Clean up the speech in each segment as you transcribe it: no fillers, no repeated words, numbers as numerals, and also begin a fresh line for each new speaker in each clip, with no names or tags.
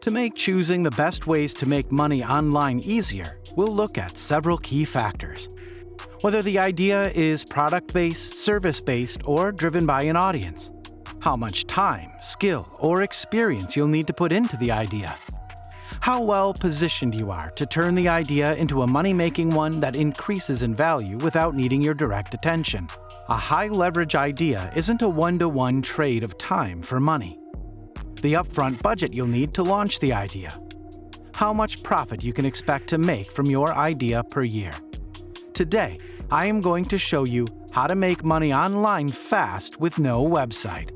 To make choosing the best ways to make money online easier, we'll look at several key factors. Whether the idea is product-based, service-based, or driven by an audience. How much time, skill, or experience you'll need to put into the idea. How well positioned you are to turn the idea into a money-making one that increases in value without needing your direct attention. A high-leverage idea isn't a one-to-one trade of time for money. The upfront budget you'll need to launch the idea. How much profit you can expect to make from your idea per year. Today, I am going to show you how to make money online fast with no website.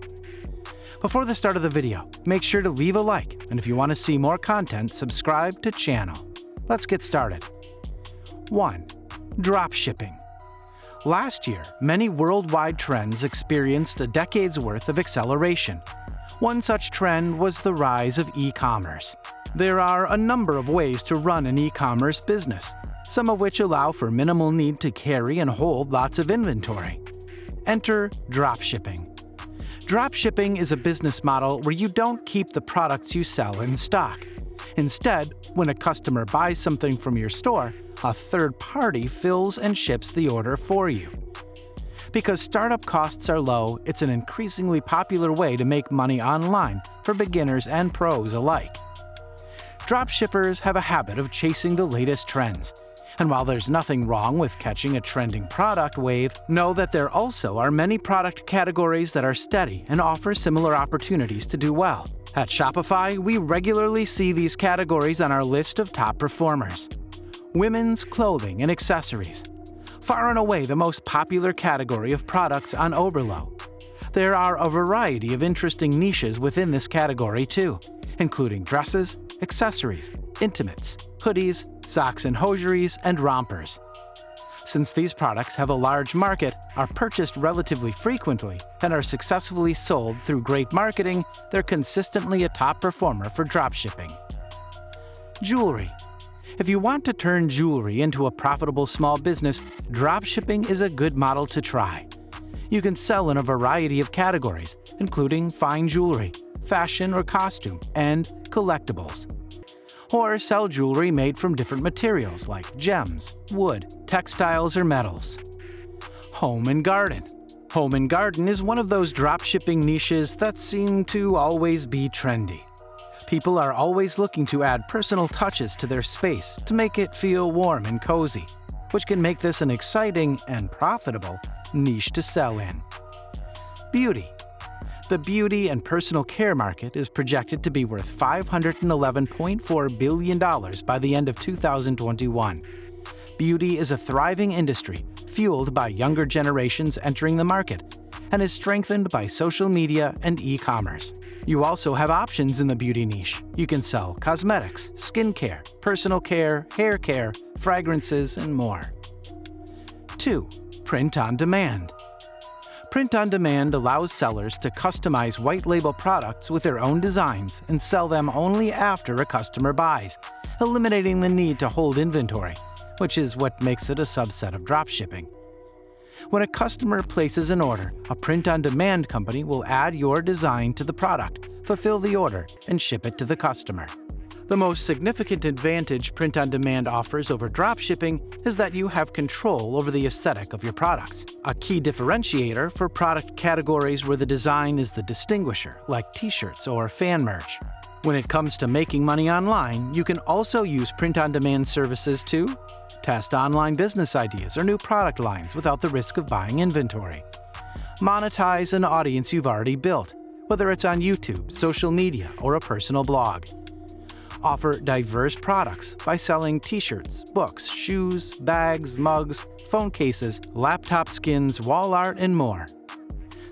Before the start of the video, make sure to leave a like, and if you want to see more content, subscribe to channel. Let's get started. 1. Dropshipping. Last year, many worldwide trends experienced a decade's worth of acceleration. One such trend was the rise of e-commerce. There are a number of ways to run an e-commerce business, some of which allow for minimal need to carry and hold lots of inventory. Enter dropshipping. Dropshipping is a business model where you don't keep the products you sell in stock. Instead, when a customer buys something from your store, a third party fills and ships the order for you. Because startup costs are low, it's an increasingly popular way to make money online for beginners and pros alike. Dropshippers have a habit of chasing the latest trends. And while there's nothing wrong with catching a trending product wave, know that there also are many product categories that are steady and offer similar opportunities to do well. At Shopify, we regularly see these categories on our list of top performers. Women's clothing and accessories. Far and away the most popular category of products on Oberlo. There are a variety of interesting niches within this category too, including dresses, accessories, intimates, hoodies, socks and hosieries, and rompers. Since these products have a large market, are purchased relatively frequently, and are successfully sold through great marketing, they're consistently a top performer for dropshipping. Jewelry. If you want to turn jewelry into a profitable small business, dropshipping is a good model to try. You can sell in a variety of categories, including fine jewelry, fashion or costume, and collectibles. Or sell jewelry made from different materials like gems, wood, textiles, or metals. Home and garden. Home and garden is one of those dropshipping niches that seem to always be trendy. People are always looking to add personal touches to their space to make it feel warm and cozy, which can make this an exciting and profitable niche to sell in. Beauty. The beauty and personal care market is projected to be worth $511.4 billion by the end of 2021. Beauty is a thriving industry fueled by younger generations entering the market and is strengthened by social media and e-commerce. You also have options in the beauty niche. You can sell cosmetics, skincare, personal care, hair care, fragrances, and more. 2. Print on demand. Print on demand allows sellers to customize white label products with their own designs and sell them only after a customer buys, eliminating the need to hold inventory, which is what makes it a subset of dropshipping. When a customer places an order, a print-on-demand company will add your design to the product, fulfill the order, and ship it to the customer. The most significant advantage print-on-demand offers over dropshipping is that you have control over the aesthetic of your products, a key differentiator for product categories where the design is the distinguisher, like t-shirts or fan merch. When it comes to making money online, you can also use print-on-demand services to test online business ideas or new product lines without the risk of buying inventory. Monetize an audience you've already built, whether it's on YouTube, social media, or a personal blog. Offer diverse products by selling t-shirts, books, shoes, bags, mugs, phone cases, laptop skins, wall art, and more.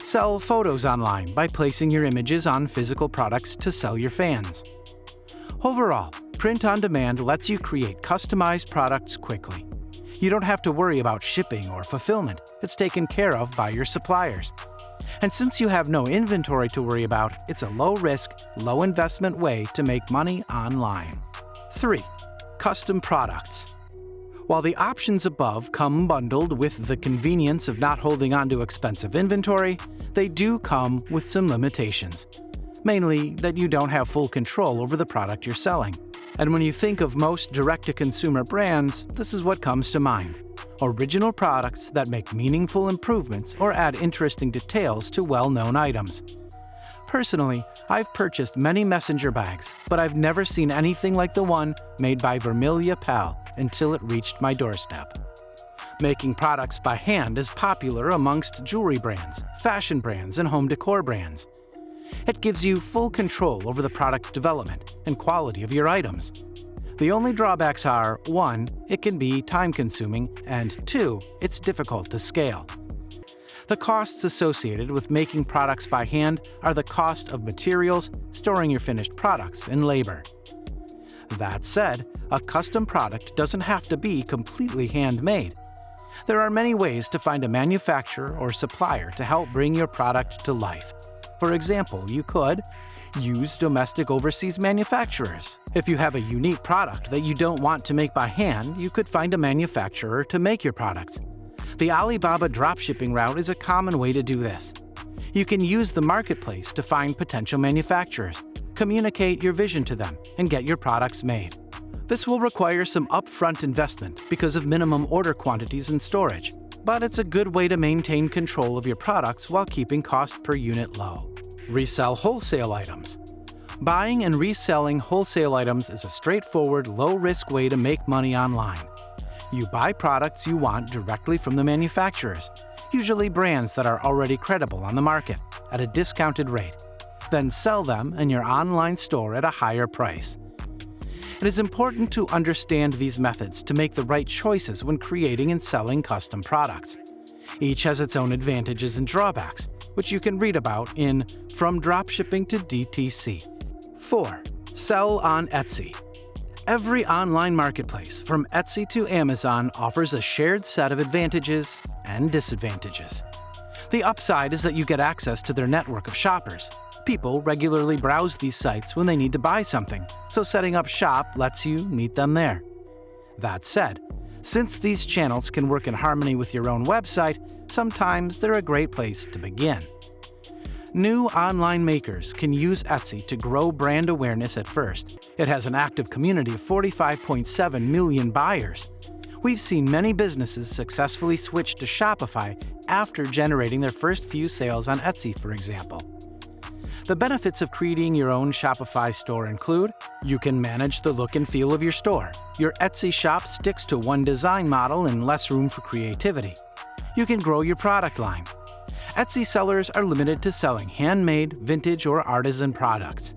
Sell photos online by placing your images on physical products to sell your fans. Overall, print on demand lets you create customized products quickly. You don't have to worry about shipping or fulfillment. It's taken care of by your suppliers. And since you have no inventory to worry about, it's a low-risk, low-investment way to make money online. 3. Custom products. While the options above come bundled with the convenience of not holding on to expensive inventory, they do come with some limitations. mainly that you don't have full control over the product you're selling. And when you think of most direct-to-consumer brands, this is what comes to mind: original products that make meaningful improvements or add interesting details to well-known items. Personally, I've purchased many messenger bags, but I've never seen anything like the one made by Vermilia Pal until it reached my doorstep. Making products by hand is popular amongst jewelry brands, fashion brands, and home decor brands. It gives you full control over the product development and quality of your items. The only drawbacks are: 1, it can be time-consuming, and 2, it's difficult to scale. The costs associated with making products by hand are the cost of materials, storing your finished products, and labor. That said, a custom product doesn't have to be completely handmade. There are many ways to find a manufacturer or supplier to help bring your product to life. For example, you could use domestic overseas manufacturers. If you have a unique product that you don't want to make by hand, you could find a manufacturer to make your products. The Alibaba dropshipping route is a common way to do this. You can use the marketplace to find potential manufacturers, communicate your vision to them, and get your products made. This will require some upfront investment because of minimum order quantities and storage, but it's a good way to maintain control of your products while keeping cost per unit low. Resell wholesale items. Buying and reselling wholesale items is a straightforward, low-risk way to make money online. You buy products you want directly from the manufacturers, usually brands that are already credible on the market, at a discounted rate, then sell them in your online store at a higher price. It is important to understand these methods to make the right choices when creating and selling custom products. Each has its own advantages and drawbacks, which you can read about in From Dropshipping to DTC. 4. Sell on Etsy. Every online marketplace, from Etsy to Amazon, offers a shared set of advantages and disadvantages. The upside is that you get access to their network of shoppers. People regularly browse these sites when they need to buy something, so setting up shop lets you meet them there. That said, since these channels can work in harmony with your own website, sometimes they're a great place to begin. New online makers can use Etsy to grow brand awareness at first. It has an active community of 45.7 million buyers. We've seen many businesses successfully switch to Shopify after generating their first few sales on Etsy, for example. The benefits of creating your own Shopify store include: you can manage the look and feel of your store. Your Etsy shop sticks to one design model and less room for creativity. You can grow your product line. Etsy sellers are limited to selling handmade, vintage, or artisan products.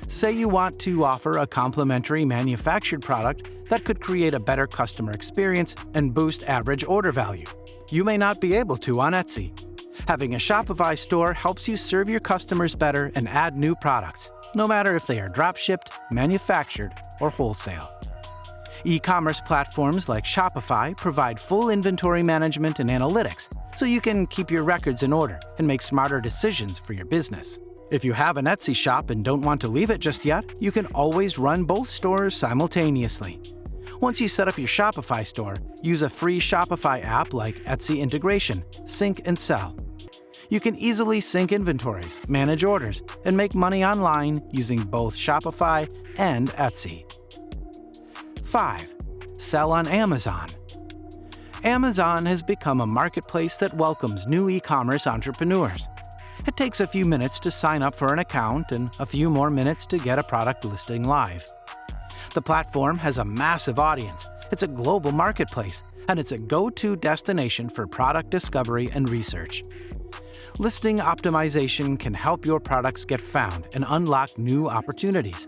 Say you want to offer a complimentary manufactured product that could create a better customer experience and boost average order value. You may not be able to on Etsy. Having a Shopify store helps you serve your customers better and add new products, no matter if they are dropshipped, manufactured, or wholesale. E-commerce platforms like Shopify provide full inventory management and analytics, so you can keep your records in order and make smarter decisions for your business. If you have an Etsy shop and don't want to leave it just yet, you can always run both stores simultaneously. Once you set up your Shopify store, use a free Shopify app like Etsy Integration, Sync and Sell. You can easily sync inventories, manage orders, and make money online using both Shopify and Etsy. 5. Sell on Amazon. Amazon has become a marketplace that welcomes new e-commerce entrepreneurs. It takes a few minutes to sign up for an account and a few more minutes to get a product listing live. The platform has a massive audience, it's a global marketplace, and it's a go-to destination for product discovery and research. Listing optimization can help your products get found and unlock new opportunities.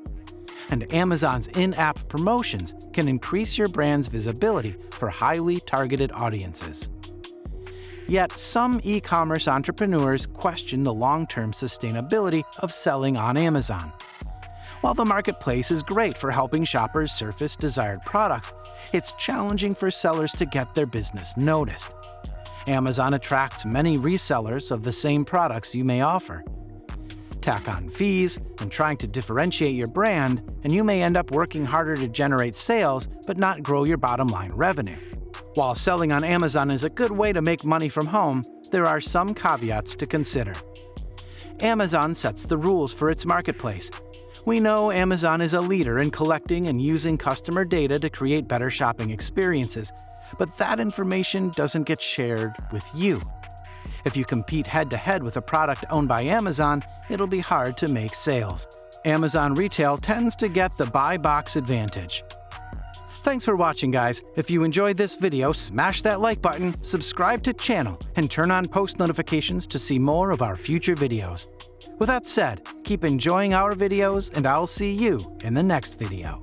And Amazon's in-app promotions can increase your brand's visibility for highly targeted audiences. Yet, some e-commerce entrepreneurs question the long-term sustainability of selling on Amazon. While the marketplace is great for helping shoppers surface desired products, it's challenging for sellers to get their business noticed. Amazon attracts many resellers of the same products you may offer. Tack on fees and trying to differentiate your brand, and you may end up working harder to generate sales but not grow your bottom line revenue. While selling on Amazon is a good way to make money from home, there are some caveats to consider. Amazon sets the rules for its marketplace. We know Amazon is a leader in collecting and using customer data to create better shopping experiences, but that information doesn't get shared with you. If you compete head-to-head with a product owned by Amazon, it'll be hard to make sales. Amazon Retail tends to get the buy box advantage. Thanks for watching, guys. If you enjoyed this video, smash that like button, subscribe to channel, and turn on post notifications to see more of our future videos. With that said, keep enjoying our videos, and I'll see you in the next video.